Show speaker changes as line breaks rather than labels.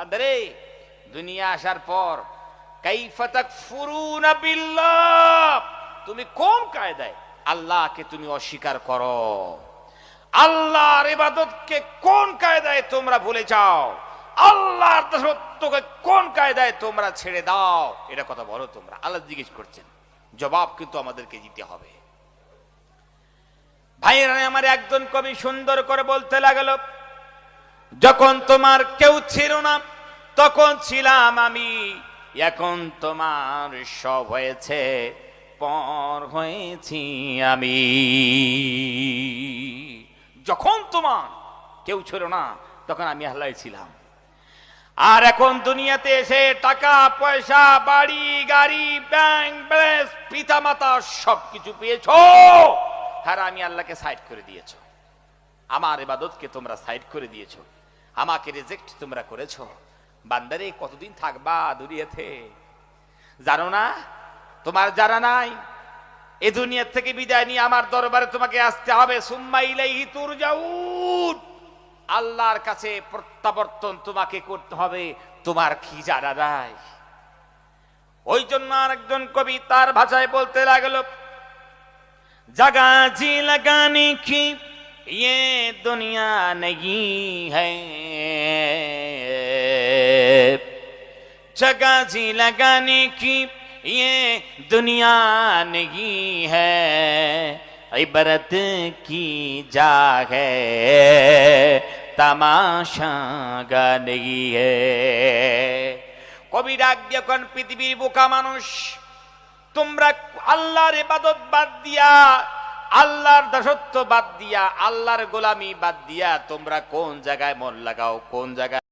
বান্দারে দুনিয়া আসার পর কাইফা তাকফুরুনা বিল্লাহ, তুমি কোন কায়দায় আল্লাহকে তুমি অস্বীকার করো, আল্লাহর ইবাদতকে কোন কায়দায় তোমরা ভুলে যাও, আল্লাহর দাসত্বকে কোন কায়দায় তোমরা ছেড়ে দাও, এটা কথা বলো তোমরা। আল্লাহ জিজ্ঞেস করছেন, জবাব কিন্তু আমাদেরকে দিতে হবে। ভাইয়েরা আমার, একজন কবি সুন্দর করে বলতে লাগলো, যখন তোমার কেউ ছিল না তখন ছিলাম আমি, এখন তোমার সব হয়েছে পর হয়েছি আমি। যখন তোমার কেউ ছিল না তখন আমি আল্লাহ ছিলাম, আর এখন দুনিয়াতে এসে টাকা পয়সা বাড়ি গাড়ি ব্যাংক ব্যালেন্স পিতা মাতা সবকিছু পেয়েছো, আর আমি আল্লাহকে সাইড করে দিয়েছো, আমার ইবাদতকে তোমরা সাইড করে দিয়েছো, আমাকে রিজেক্ট তোমরা করেছো। বান্দারে কতদিন থাকবা দুনিয়াতে জানো না? তোমার জানা নাই এ দুনিয়া থেকে বিদায় নিয়ে আমার দরবারে তোমাকে আসতে হবে। সুম্মা ইলাইহি তুরজাউন, আল্লাহর কাছে প্রত্যাবর্তন তোমাকে করতে হবে। তোমার কি জানা নাই? ওই জন্য আরেকজন কবি তার ভাষায় বলতে লাগলো, जगह जी लगाने की ये दुनिया नहीं है, जगह जी लगाने की ये दुनिया नहीं है, इबरत की जा है तमाशा गा नहीं है। কবি ডাক দিয়ে কোন পৃথিবীর বোকা মানুষ, তোমরা আল্লাহর ইবাদত বাদ দিয়া, আল্লাহর দাসত্ব বাদ দিয়া, আল্লাহর গোলামি বাদ দিয়া তোমরা কোন জায়গায় মন লাগাও, কোন জায়গায়